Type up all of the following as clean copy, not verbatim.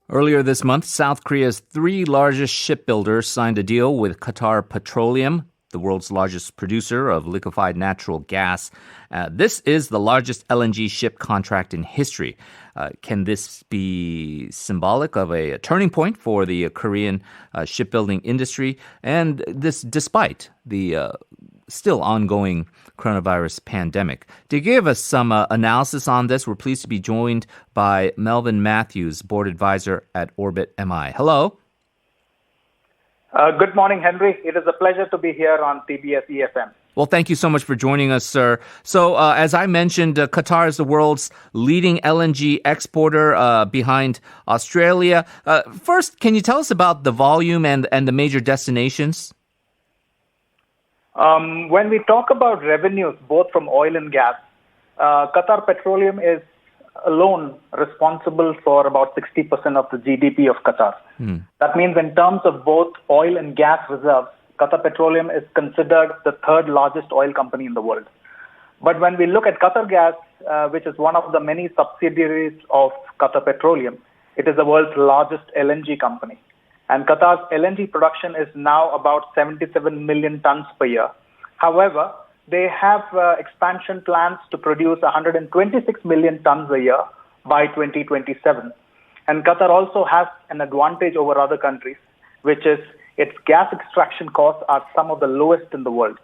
Earlier this month, South Korea's three largest shipbuilders signed a deal with Qatar Petroleum, the world's largest producer of liquefied natural gas. This is the largest LNG ship contract in history. Can this be symbolic of a turning point for the Korean shipbuilding industry? And this despite the still ongoing coronavirus pandemic. To give us some analysis on this, we're pleased to be joined by Melvin Matthews, board advisor at Orbit MI. Hello. Good morning, Henry. It is a pleasure to be here on TBS EFM. Well, thank you so much for joining us, sir. So, as I mentioned, Qatar is the world's leading LNG exporter behind Australia. First, can you tell us about the volume and the major destinations? When we talk about revenues, both from oil and gas, Qatar Petroleum is alone responsible for about 60% of the GDP of Qatar. That means in terms of both oil and gas reserves, Qatar Petroleum is considered the third largest oil company in the world. But when we look at Qatar Gas, which is one of the many subsidiaries of Qatar Petroleum, it is the world's largest LNG company. And Qatar's LNG production is now about 77 million tons per year. However, they have expansion plans to produce 126 million tons a year by 2027. And Qatar also has an advantage over other countries, which is its gas extraction costs are some of the lowest in the world.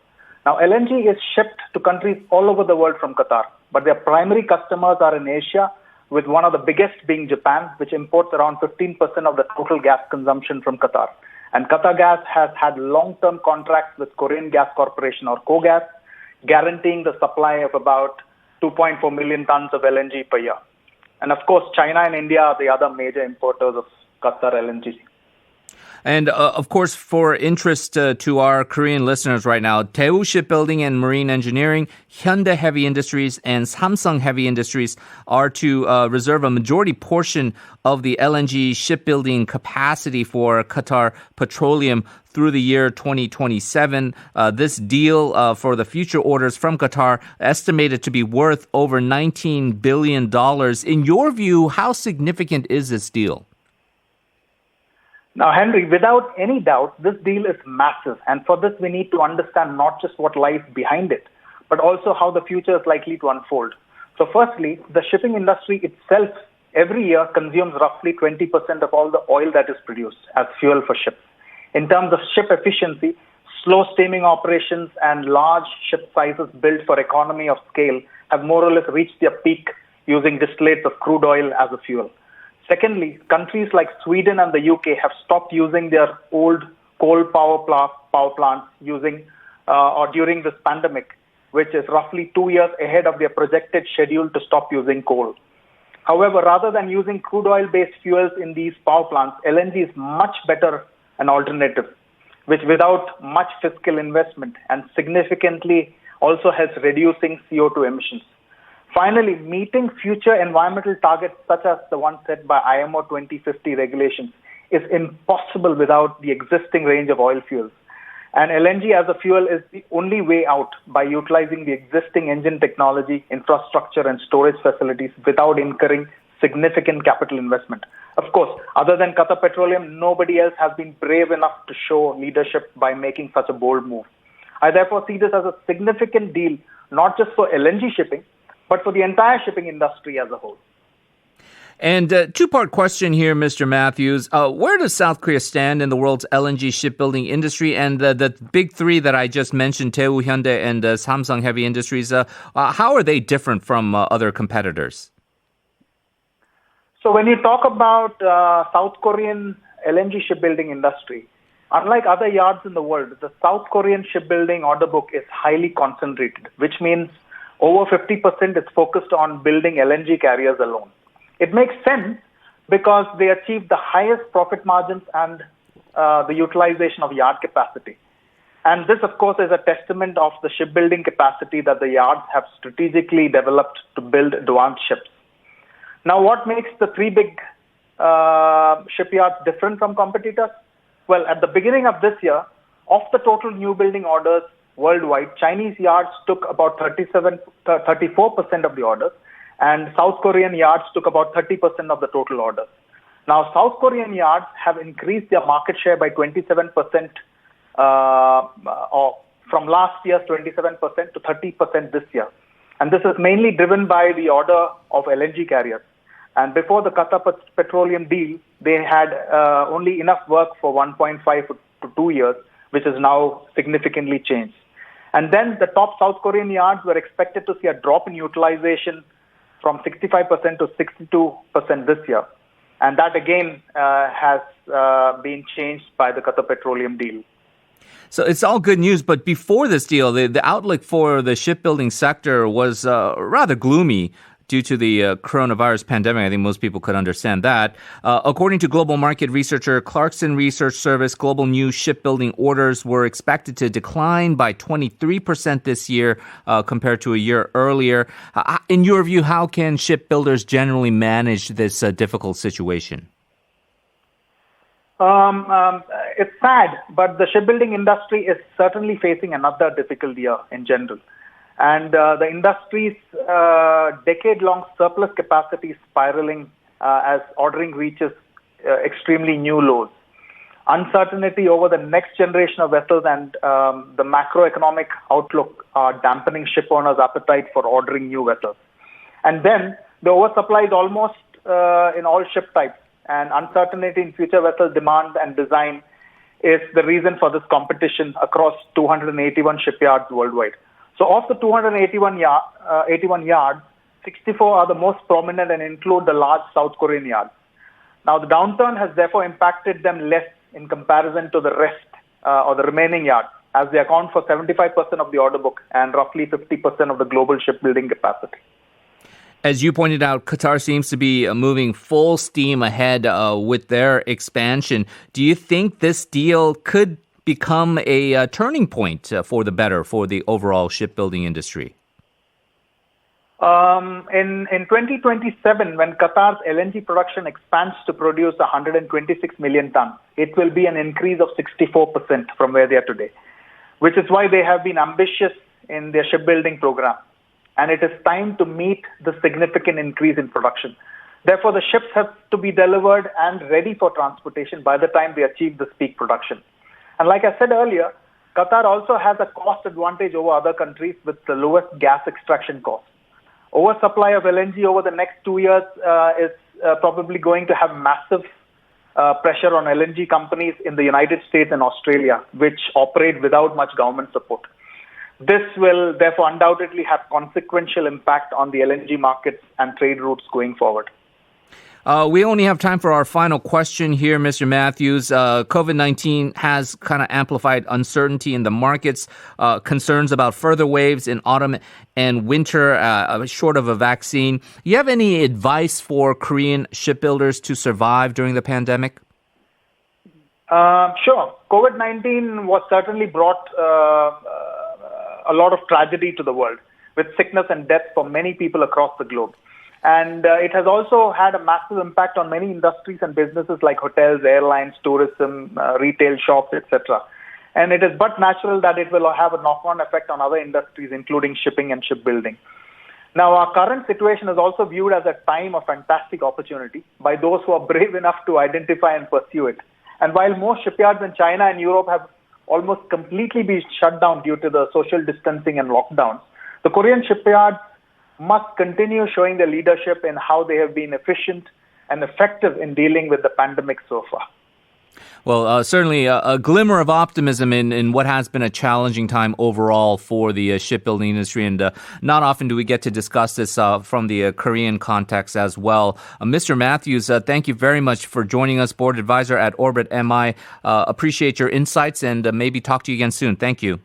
Now, LNG is shipped to countries all over the world from Qatar, but their primary customers are in Asia, with one of the biggest being Japan, which imports around 15% of the total gas consumption from Qatar. And Qatar Gas has had long-term contracts with Korean Gas Corporation or KOGAS, guaranteeing the supply of about 2.4 million tons of LNG per year. And of course, China and India are the other major importers of Qatar LNG. And of course, for interest to our Korean listeners right now, Daewoo Shipbuilding and Marine Engineering, Hyundai Heavy Industries, and Samsung Heavy Industries are to reserve a majority portion of the LNG shipbuilding capacity for Qatar Petroleum through the year 2027. This deal for the future orders from Qatar estimated to be worth over $19 billion. In your view, how significant is this deal? Now, Henry, without any doubt, this deal is massive. And for this, we need to understand not just what lies behind it, but also how the future is likely to unfold. So firstly, the shipping industry itself every year consumes roughly 20% of all the oil that is produced as fuel for ships. In terms of ship efficiency, slow steaming operations and large ship sizes built for economy of scale have more or less reached their peak using distillates of crude oil as a fuel. Secondly, countries like Sweden and the UK have stopped using their old coal power plants during this pandemic, which is roughly 2 years ahead of their projected schedule to stop using coal. However, rather than using crude oil-based fuels in these power plants, LNG is much better an alternative, which without much fiscal investment and significantly also helps reducing CO2 emissions. Finally, meeting future environmental targets such as the one set by IMO 2050 regulations is impossible without the existing range of oil fuels. And LNG as a fuel is the only way out by utilizing the existing engine technology, infrastructure, and storage facilities without incurring significant capital investment. Of course, other than Qatar Petroleum, nobody else has been brave enough to show leadership by making such a bold move. I therefore see this as a significant deal, not just for LNG shipping, but for the entire shipping industry as a whole. And two-part question here, Mr. Matthews. Where does South Korea stand in the world's LNG shipbuilding industry? And the big three that I just mentioned, Daewoo, Hyundai, and Samsung Heavy Industries, how are they different from other competitors? So when you talk about South Korean LNG shipbuilding industry, unlike other yards in the world, the South Korean shipbuilding order book is highly concentrated, which means over 50% is focused on building LNG carriers alone. It makes sense because they achieve the highest profit margins and the utilization of yard capacity. And this, of course, is a testament of the shipbuilding capacity that the yards have strategically developed to build advanced ships. Now, what makes the three big shipyards different from competitors? Well, at the beginning of this year, of the total new building orders worldwide, Chinese yards took about 34% of the orders, and South Korean yards took about 30% of the total orders. Now, South Korean yards have increased their market share by 27%, or from last year's 27% to 30% this year. And this is mainly driven by the order of LNG carriers. And before the Qatar Petroleum deal, they had only enough work for 1.5 to 2 years, which is now significantly changed. And then the top South Korean yards were expected to see a drop in utilization from 65% to 62% this year. And that again has been changed by the Qatar Petroleum deal. So it's all good news, but before this deal, the outlook for the shipbuilding sector was rather gloomy due to the coronavirus pandemic. I think most people could understand that. According to global market researcher Clarkson Research Service, global new shipbuilding orders were expected to decline by 23% this year compared to a year earlier. In your view, how can shipbuilders generally manage this difficult situation? It's sad, but the shipbuilding industry is certainly facing another difficult year in general. And the industry's decade-long surplus capacity is spiraling as ordering reaches extremely new lows. Uncertainty over the next generation of vessels and the macroeconomic outlook are dampening ship owners' appetite for ordering new vessels. And then the oversupply is almost in all ship types, and uncertainty in future vessel demand and design is the reason for this competition across 281 shipyards worldwide. So of the 281 yards, 64 are the most prominent and include the large South Korean yards. Now, the downturn has therefore impacted them less in comparison to the rest or the remaining yards, as they account for 75% of the order book and roughly 50% of the global shipbuilding capacity. As you pointed out, Qatar seems to be moving full steam ahead with their expansion. Do you think this deal could become a turning point for the better for the overall shipbuilding industry? In 2027, when Qatar's LNG production expands to produce 126 million tons, it will be an increase of 64% from where they are today, which is why they have been ambitious in their shipbuilding program. And it is time to meet the significant increase in production. Therefore, the ships have to be delivered and ready for transportation by the time they achieve this peak production. And like I said earlier, Qatar also has a cost advantage over other countries with the lowest gas extraction costs. Oversupply of LNG over the next 2 years is probably going to have massive pressure on LNG companies in the United States and Australia, which operate without much government support. This will therefore undoubtedly have consequential impact on the LNG markets and trade routes going forward. We only have time for our final question here, Mr. Matthews. COVID-19 has kind of amplified uncertainty in the markets, concerns about further waves in autumn and winter, short of a vaccine. Do you have any advice for Korean shipbuilders to survive during the pandemic? Sure. COVID-19 was certainly brought a lot of tragedy to the world, with sickness and death for many people across the globe. And it has also had a massive impact on many industries and businesses like hotels, airlines, tourism, retail shops, etc. And it is but natural that it will have a knock-on effect on other industries, including shipping and shipbuilding. Now, our current situation is also viewed as a time of fantastic opportunity by those who are brave enough to identify and pursue it. And while most shipyards in China and Europe have almost completely been shut down due to the social distancing and lockdowns, the Korean shipyards must continue showing their leadership in how they have been efficient and effective in dealing with the pandemic so far. Well, certainly a glimmer of optimism in what has been a challenging time overall for the shipbuilding industry. And not often do we get to discuss this from the Korean context as well. Mr. Matthews, thank you very much for joining us, Board Advisor at Orbit MI. Appreciate your insights and maybe talk to you again soon. Thank you.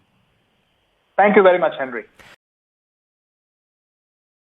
Thank you very much, Henry.